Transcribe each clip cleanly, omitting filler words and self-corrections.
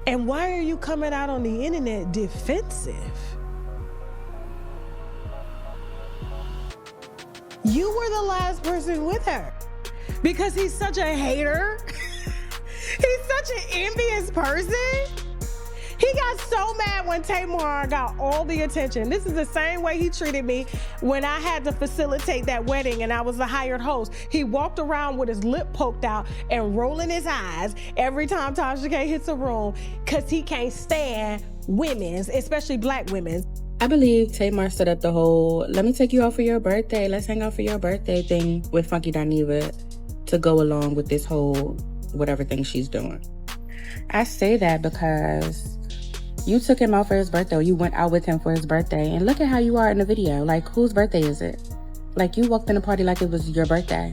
And why are you coming out on the internet defensive? You were the last person with her because he's such a hater. He's such an envious person. He got so mad when Tamar got all the attention. This is the same way he treated me when I had to facilitate that wedding and I was the hired host. He walked around with his lip poked out and rolling his eyes every time Tasha K hits a room because he can't stand women's, especially black women's. I believe Tamar set up the whole, let me take you out for your birthday, let's hang out for your birthday thing with Funky Dineva to go along with this whole whatever thing she's doing. I say that because you took him out for his birthday, or you went out with him for his birthday, and look at how you are in the video. Like, whose birthday is it? Like, you walked in the party like it was your birthday.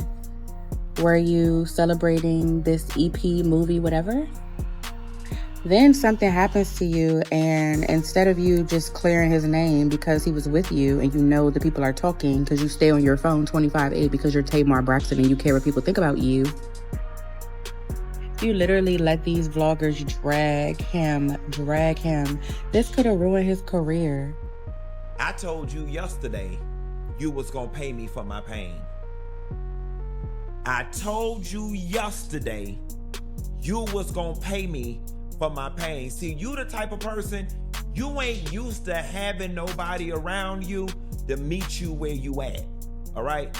Were you celebrating this EP, movie, whatever? Then something happens to you, and instead of you just clearing his name because he was with you and you know the people are talking because you stay on your phone 24/8 because you're Tamar Braxton and you care what people think about you, you literally let these vloggers drag him. This could have ruined his career. I told you yesterday you was gonna pay me for my pain. I told you yesterday you was gonna pay me for my pain. See, you the type of person, you ain't used to having nobody around you to meet you where you at, all right?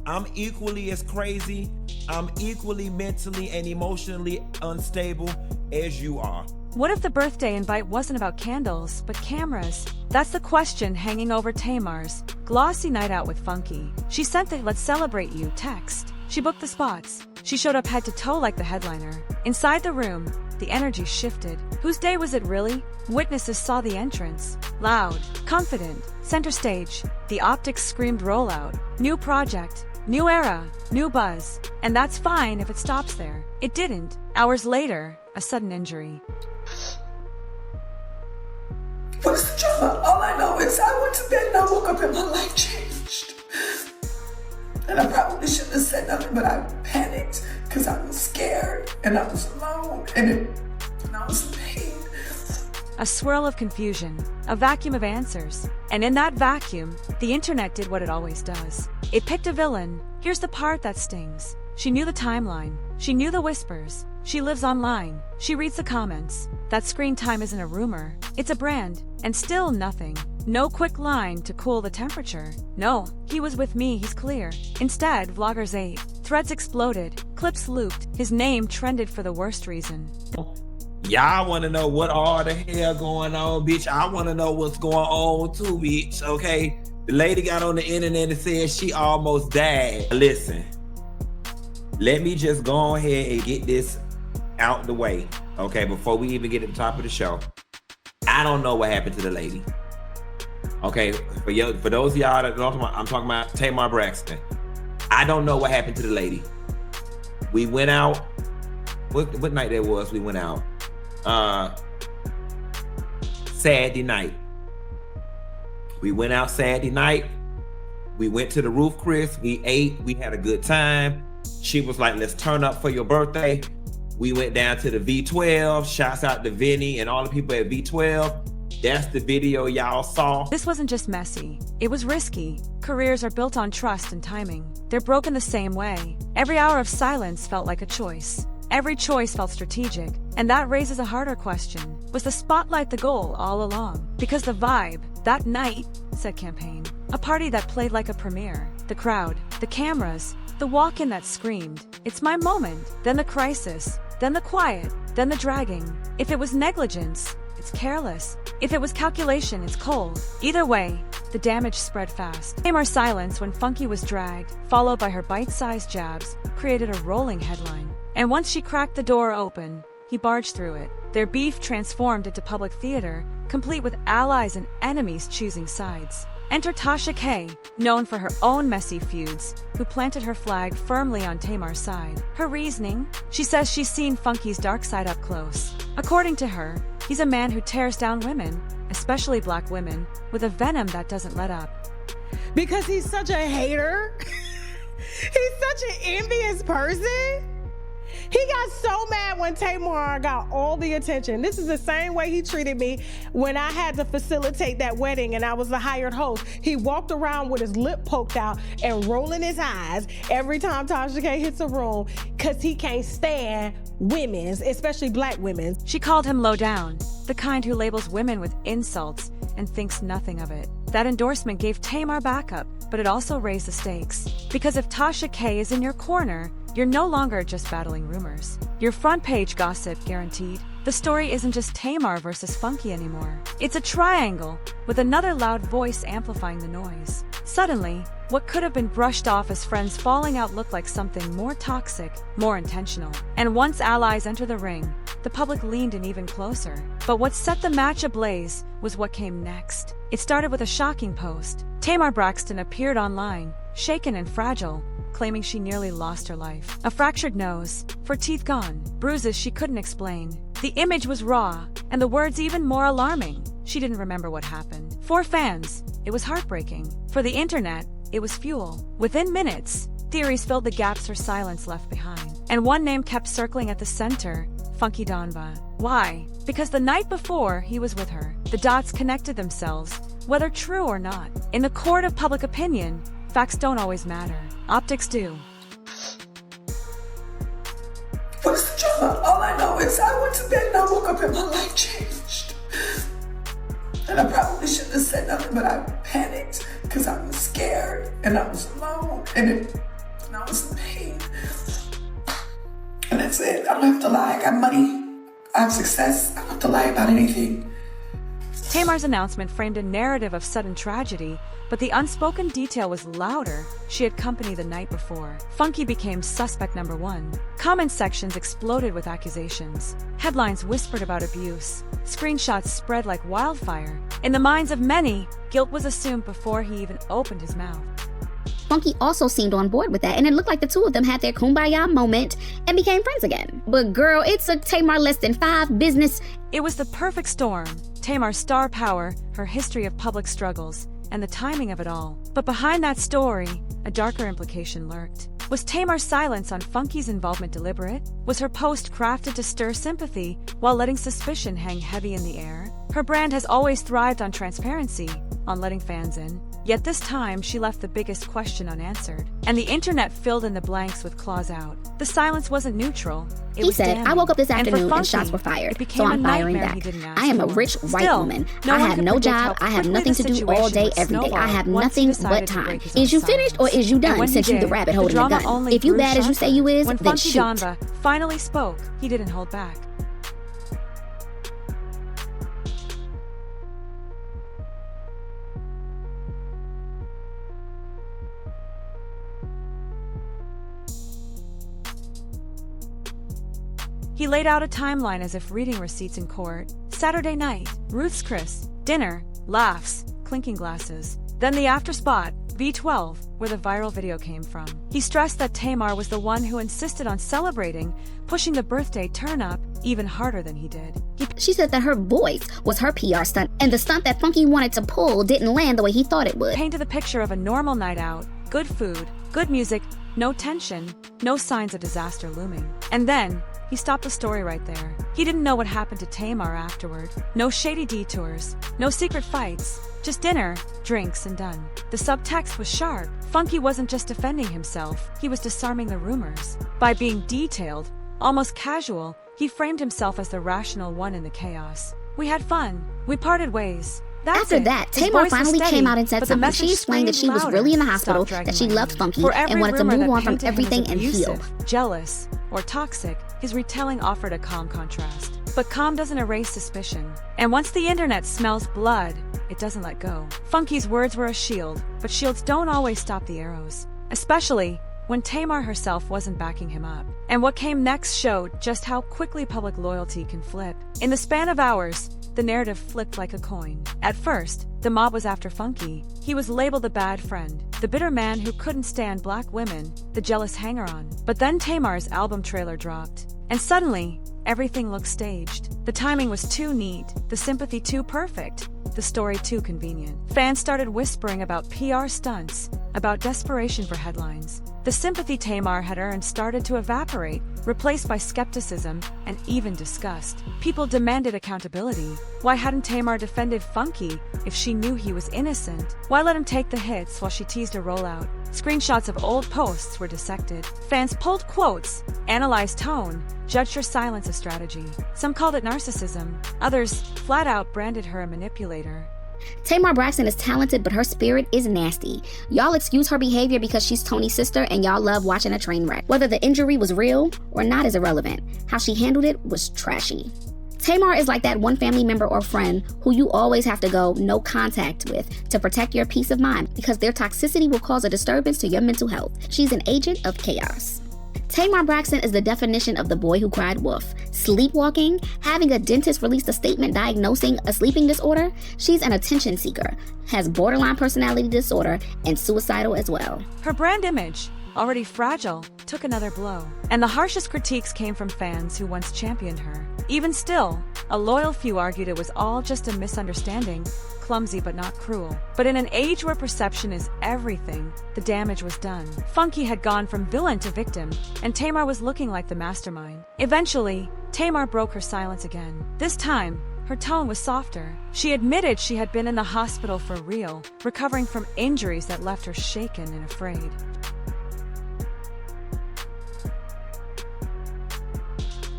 I'm equally as crazy, I'm equally mentally and emotionally unstable as you are. What if the birthday invite wasn't about candles, but cameras? That's the question hanging over Tamar's glossy night out with Funky. She sent the "let's celebrate you" text. She booked the spots. She showed up head to toe like the headliner. Inside the room, the energy shifted. Whose day was it really? Witnesses saw the entrance. Loud, confident, center stage. The optics screamed rollout. New project, new era, new buzz. And that's fine if it stops there. It didn't. Hours later, a sudden injury. What is the drama? All I know is I went to bed and I woke up and my life changed. And I probably shouldn't have said nothing, but I panicked because I was scared and I was alone and I was in pain. A swirl of confusion, a vacuum of answers. And in that vacuum, the internet did what it always does. It picked a villain. Here's the part that stings. She knew the timeline. She knew the whispers. She lives online. She reads the comments. That screen time isn't a rumor. It's a brand. And still nothing. No quick line to cool the temperature. No, he was with me, he's clear. Instead, vloggers ate. Threads exploded. Clips looped. His name trended for the worst reason. Y'all want to know what all the hell going on, bitch? I want to know what's going on too, bitch, okay? The lady got on the internet and said she almost died. Listen, let me just go ahead and get this out the way, okay, before we even get to the top of the show. I don't know what happened to the lady. Okay, for those of y'all that don't know, I'm talking about Tamar Braxton. I don't know what happened to the lady. We went out. What night that was? We went out. Saturday night. We went out Saturday night. We went to the Roof Chris. We ate. We had a good time. She was like, "Let's turn up for your birthday." We went down to the V12. Shouts out to Vinny and all the people at V12. That's the video y'all saw. This wasn't just messy. It was risky. Careers are built on trust and timing. They're broken the same way. Every hour of silence felt like a choice. Every choice felt strategic. And that raises a harder question. Was the spotlight the goal all along? Because the vibe, that night, said campaign. A party that played like a premiere. The crowd, the cameras, the walk-in that screamed, "It's my moment." Then the crisis, then the quiet, then the dragging. If it was negligence, it's careless. If it was calculation, it's cold. Either way, the damage spread fast. Tamar's silence when Funky was dragged, followed by her bite-sized jabs, created a rolling headline. And once she cracked the door open, he barged through it. Their beef transformed into public theater, complete with allies and enemies choosing sides. Enter Tasha K, known for her own messy feuds, who planted her flag firmly on Tamar's side. Her reasoning? She says she's seen Funky's dark side up close. According to her, he's a man who tears down women, especially black women, with a venom that doesn't let up. Because he's such a hater. He's such an envious person. He got so mad when Tamar got all the attention. This is the same way he treated me when I had to facilitate that wedding and I was the hired host. He walked around with his lip poked out and rolling his eyes every time Tasha K hits a room because he can't stand women's, especially black women. She called him low down, the kind who labels women with insults and thinks nothing of it. That endorsement gave Tamar backup, but it also raised the stakes. Because if Tasha K is in your corner, you're no longer just battling rumors. You're front page gossip guaranteed. The story isn't just Tamar versus Funky anymore. It's a triangle, with another loud voice amplifying the noise. Suddenly, what could have been brushed off as friends falling out looked like something more toxic, more intentional. And once allies enter the ring, the public leaned in even closer. But what set the match ablaze was what came next. It started with a shocking post. Tamar Braxton appeared online, shaken and fragile, claiming she nearly lost her life. A fractured nose, 4 teeth gone, bruises she couldn't explain. The image was raw, and the words even more alarming. She didn't remember what happened. For fans, it was heartbreaking. For the internet, it was fuel. Within minutes, theories filled the gaps her silence left behind. And one name kept circling at the center, Funky Dineva. Why? Because the night before, he was with her. The dots connected themselves, whether true or not. In the court of public opinion, facts don't always matter. Optics do. What is the drama? All I know is I went to bed and I woke up and my life changed. And I probably shouldn't have said nothing, but I panicked because I was scared and I was alone and I was in pain. And that's it. I don't have to lie. I got money. I have success. I don't have to lie about anything. Tamar's announcement framed a narrative of sudden tragedy, but the unspoken detail was louder. She had company the night before. Funky became suspect number 1. Comment sections exploded with accusations. Headlines whispered about abuse. Screenshots spread like wildfire. In the minds of many, guilt was assumed before he even opened his mouth. Funky also seemed on board with that, and it looked like the two of them had their kumbaya moment and became friends again. But girl, it took Tamar less than 5 business. It was the perfect storm. Tamar's star power, her history of public struggles, and the timing of it all. But behind that story, a darker implication lurked. Was Tamar's silence on Funky's involvement deliberate? Was her post crafted to stir sympathy while letting suspicion hang heavy in the air? Her brand has always thrived on transparency, on letting fans in. Yet this time, she left the biggest question unanswered. And the internet filled in the blanks with claws out. The silence wasn't neutral. He said, damning. I woke up this afternoon Funky, and shots were fired, it so I'm firing back. I am a rich white woman. I have no job. I have nothing to do all day, every day. I have nothing but time. Is you finished or is you done since you the rabbit holding the gun? If you bad as you say you is, when then Funky shoot. Dineva finally spoke, he didn't hold back. He laid out a timeline as if reading receipts in court. Saturday night, Ruth's Chris, dinner, laughs, clinking glasses. Then the after spot, B12, where the viral video came from. He stressed that Tamar was the one who insisted on celebrating, pushing the birthday turn-up even harder than he did. She said that her voice was her PR stunt, and the stunt that Funky wanted to pull didn't land the way he thought it would. Painted the picture of a normal night out, good food, good music, no tension, no signs of disaster looming. And then, he stopped the story right there. He didn't know what happened to Tamar afterward. No shady detours, no secret fights, just dinner, drinks, and done. The subtext was sharp. Funky wasn't just defending himself, he was disarming the rumors. By being detailed, almost casual, he framed himself as the rational one in the chaos. We had fun. We parted ways. After that, Tamar finally came out and said something. She explained that she was really in the hospital, that she loved Funky, and wanted to move on from everything and heal. Jealous, or toxic, his retelling offered a calm contrast. But calm doesn't erase suspicion. And once the internet smells blood, it doesn't let go. Funky's words were a shield, but shields don't always stop the arrows. Especially when Tamar herself wasn't backing him up. And what came next showed just how quickly public loyalty can flip. In the span of hours, the narrative flipped like a coin. At first, the mob was after Funky. He was labeled the bad friend, the bitter man who couldn't stand black women, the jealous hanger-on. But then Tamar's album trailer dropped, and suddenly, everything looked staged. The timing was too neat, the sympathy too perfect, the story too convenient. Fans started whispering about PR stunts, about desperation for headlines. The sympathy Tamar had earned started to evaporate, replaced by skepticism and even disgust. People demanded accountability. Why hadn't Tamar defended Funky if she knew he was innocent? Why let him take the hits while she teased a rollout? Screenshots of old posts were dissected. Fans pulled quotes, analyzed tone, judged her silence a strategy. Some called it narcissism. Others flat out branded her a manipulator. Tamar Braxton is talented, but her spirit is nasty. Y'all excuse her behavior because she's Tony's sister and y'all love watching a train wreck. Whether the injury was real or not is irrelevant. How she handled it was trashy. Tamar is like that one family member or friend who you always have to go no contact with to protect your peace of mind because their toxicity will cause a disturbance to your mental health. She's an agent of chaos. Tamar Braxton is the definition of the boy who cried wolf. Sleepwalking, having a dentist release a statement diagnosing a sleeping disorder. She's an attention seeker, has borderline personality disorder, and suicidal as well. Her brand image, already fragile, took another blow. And the harshest critiques came from fans who once championed her. Even still, a loyal few argued it was all just a misunderstanding, clumsy but not cruel. But in an age where perception is everything, the damage was done. Funky had gone from villain to victim, and Tamar was looking like the mastermind. Eventually, Tamar broke her silence again. This time, her tone was softer. She admitted she had been in the hospital for real, recovering from injuries that left her shaken and afraid.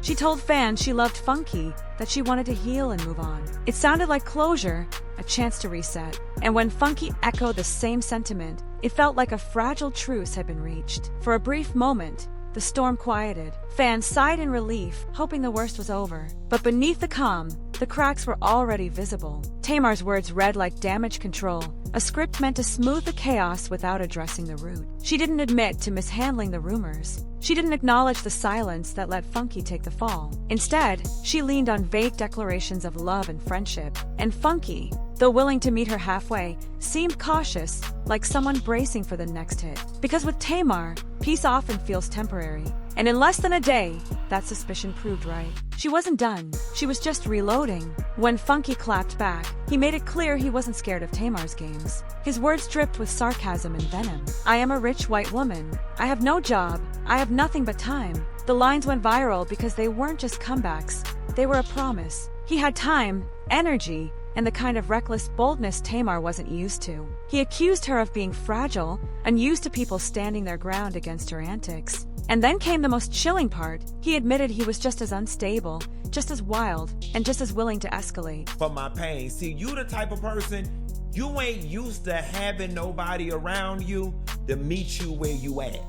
She told fans she loved Funky, that she wanted to heal and move on. It sounded like closure, a chance to reset. And when Funky echoed the same sentiment, it felt like a fragile truce had been reached. For a brief moment, the storm quieted. Fans sighed in relief, hoping the worst was over. But beneath the calm, the cracks were already visible. Tamar's words read like damage control, a script meant to smooth the chaos without addressing the root. She didn't admit to mishandling the rumors. She didn't acknowledge the silence that let Funky take the fall. Instead, she leaned on vague declarations of love and friendship. And Funky, though willing to meet her halfway, seemed cautious, like someone bracing for the next hit. Because with Tamar, peace often feels temporary. And in less than a day, that suspicion proved right. She wasn't done. She was just reloading. When Funky clapped back, he made it clear he wasn't scared of Tamar's games. His words dripped with sarcasm and venom. I am a rich white woman. I have no job. I have nothing but time. The lines went viral because they weren't just comebacks. They were a promise. He had time, energy, and the kind of reckless boldness Tamar wasn't used to. He accused her of being fragile, unused to people standing their ground against her antics. And then came the most chilling part. He admitted he was just as unstable, just as wild, and just as willing to escalate. For my pain. See, you the type of person, you ain't used to having nobody around you to meet you where you at,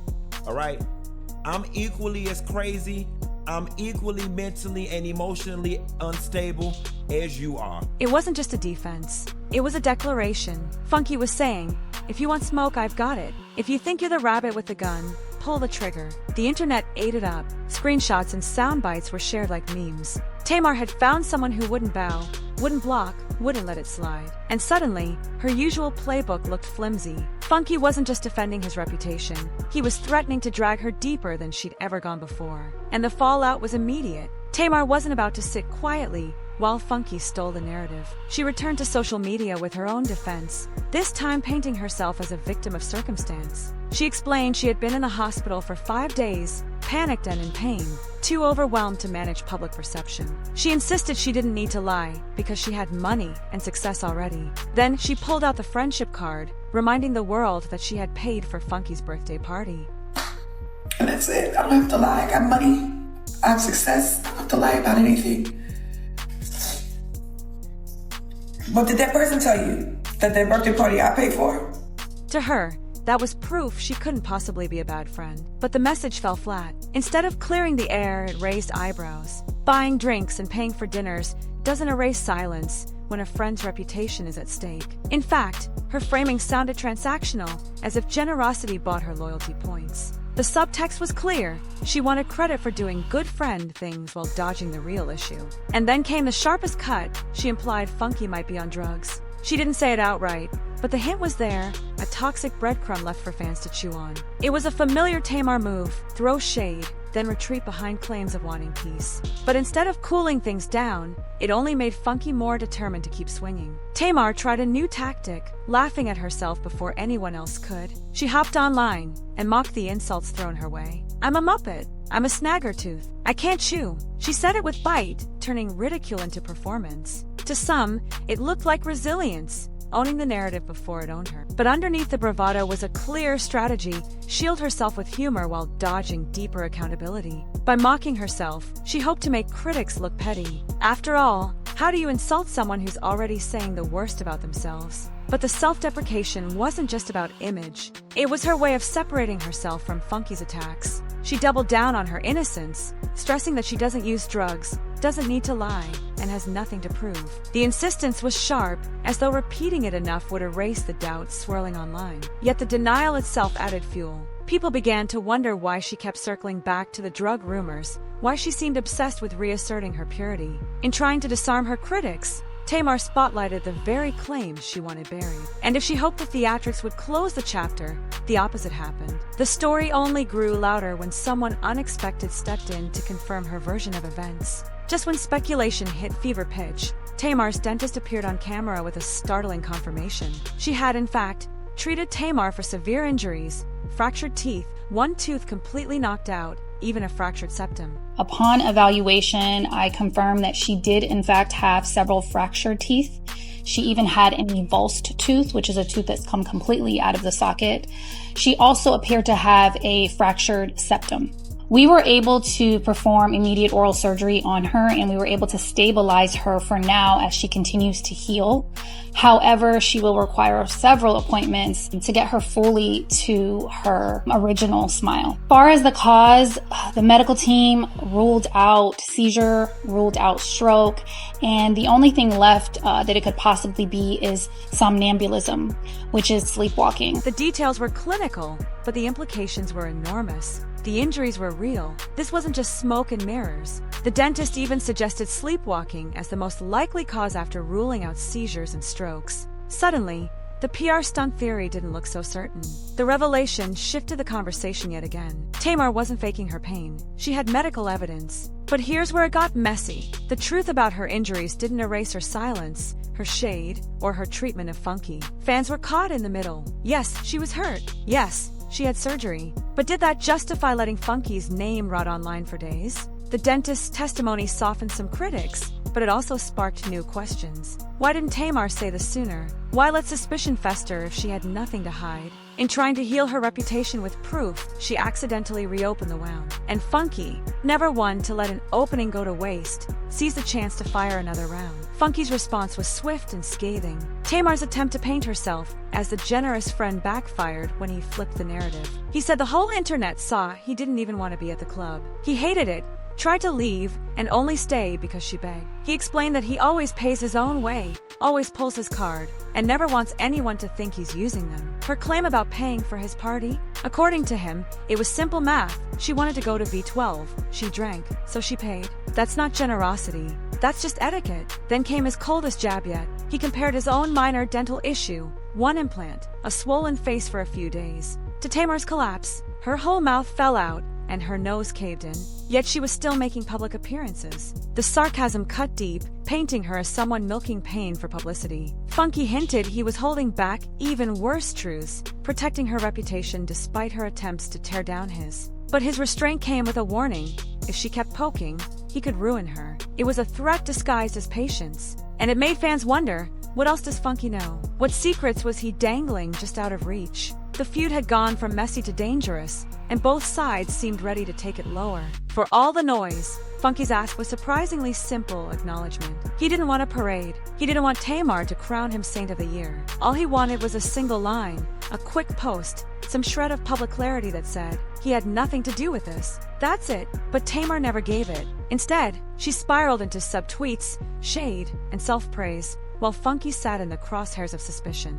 all right? I'm equally as crazy. I'm equally mentally and emotionally unstable as you are. It wasn't just a defense. It was a declaration. Funky was saying, if you want smoke, I've got it. If you think you're the rabbit with the gun, pull the trigger. The internet ate it up. Screenshots and sound bites were shared like memes. Tamar had found someone who wouldn't bow, wouldn't block, wouldn't let it slide. And suddenly, her usual playbook looked flimsy. Funky wasn't just defending his reputation. He was threatening to drag her deeper than she'd ever gone before. And the fallout was immediate. Tamar wasn't about to sit quietly while Funky stole the narrative. She returned to social media with her own defense, this time painting herself as a victim of circumstance. She explained she had been in the hospital for 5 days, panicked and in pain, too overwhelmed to manage public perception. She insisted she didn't need to lie because she had money and success already. Then she pulled out the friendship card, reminding the world that she had paid for Funky's birthday party. And that's it. I don't have to lie. I got money. I have success. I don't have to lie about anything. What did that person tell you? That their birthday party I paid for? To her, that was proof she couldn't possibly be a bad friend. But the message fell flat. Instead of clearing the air, it raised eyebrows. Buying drinks and paying for dinners doesn't erase silence when a friend's reputation is at stake. In fact, her framing sounded transactional, as if generosity bought her loyalty points. The subtext was clear. She wanted credit for doing good friend things while dodging the real issue. And then came the sharpest cut. She implied Funky might be on drugs. She didn't say it outright, but the hint was there, a toxic breadcrumb left for fans to chew on. It was a familiar Tamar move, throw shade, then retreat behind claims of wanting peace. But instead of cooling things down, it only made Funky more determined to keep swinging. Tamar tried a new tactic, laughing at herself before anyone else could. She hopped online and mocked the insults thrown her way. "I'm a Muppet. I'm a snaggertooth. I can't chew." She said it with bite, turning ridicule into performance. To some, it looked like resilience, owning the narrative before it owned her. But underneath the bravado was a clear strategy: shield herself with humor while dodging deeper accountability. By mocking herself, she hoped to make critics look petty. After all, how do you insult someone who's already saying the worst about themselves? But the self-deprecation wasn't just about image. It was her way of separating herself from Funky's attacks. She doubled down on her innocence, stressing that she doesn't use drugs, doesn't need to lie, and has nothing to prove. The insistence was sharp, as though repeating it enough would erase the doubts swirling online. Yet the denial itself added fuel. People began to wonder why she kept circling back to the drug rumors, why she seemed obsessed with reasserting her purity. In trying to disarm her critics, Tamar spotlighted the very claims she wanted buried. And if she hoped the theatrics would close the chapter, the opposite happened. The story only grew louder when someone unexpected stepped in to confirm her version of events. Just when speculation hit fever pitch, Tamar's dentist appeared on camera with a startling confirmation. She had, in fact, treated Tamar for severe injuries, fractured teeth, one tooth completely knocked out, even a fractured septum. Upon evaluation, I confirmed that she did in fact have several fractured teeth. She even had an avulsed tooth, which is a tooth that's come completely out of the socket. She also appeared to have a fractured septum. We were able to perform immediate oral surgery on her, and we were able to stabilize her for now as she continues to heal. However, she will require several appointments to get her fully to her original smile. As far as the cause, the medical team ruled out seizure, ruled out stroke, and the only thing left that it could possibly be is somnambulism, which is sleepwalking. The details were clinical, but the implications were enormous. The injuries were real. This wasn't just smoke and mirrors. The dentist even suggested sleepwalking as the most likely cause after ruling out seizures and strokes. Suddenly, the PR stunt theory didn't look so certain. The revelation shifted the conversation yet again. Tamar wasn't faking her pain. She had medical evidence. But here's where it got messy. The truth about her injuries didn't erase her silence, her shade, or her treatment of Funky. Fans were caught in the middle. Yes, she was hurt. Yes, she had surgery. But did that justify letting Funky's name rot online for days? The dentist's testimony softened some critics, but it also sparked new questions. Why didn't Tamar say this sooner? Why let suspicion fester if she had nothing to hide? In trying to heal her reputation with proof, she accidentally reopened the wound. And Funky, never one to let an opening go to waste, seized the chance to fire another round. Funky's response was swift and scathing. Tamar's attempt to paint herself as the generous friend backfired when he flipped the narrative. He said the whole internet saw he didn't even want to be at the club. He hated it, tried to leave, and only stay because she begged. He explained that he always pays his own way, always pulls his card, and never wants anyone to think he's using them. Her claim about paying for his party? According to him, it was simple math. She wanted to go to V12. She drank, so she paid. That's not generosity. That's just etiquette. Then came his coldest jab yet. He compared his own minor dental issue, one implant, a swollen face for a few days, to Tamar's collapse. Her whole mouth fell out, and her nose caved in, yet she was still making public appearances. The sarcasm cut deep, painting her as someone milking pain for publicity. Funky hinted he was holding back even worse truths, protecting her reputation despite her attempts to tear down his. But his restraint came with a warning. If she kept poking, he could ruin her. It was a threat disguised as patience. And it made fans wonder, what else does Funky know? What secrets was he dangling just out of reach? The feud had gone from messy to dangerous, and both sides seemed ready to take it lower. For all the noise, Funky's ask was surprisingly simple acknowledgement. He didn't want a parade. He didn't want Tamar to crown him Saint of the Year. All he wanted was a single line, a quick post, some shred of public clarity that said he had nothing to do with this. That's it. But Tamar never gave it. Instead, she spiraled into subtweets, shade, and self-praise, while Funky sat in the crosshairs of suspicion.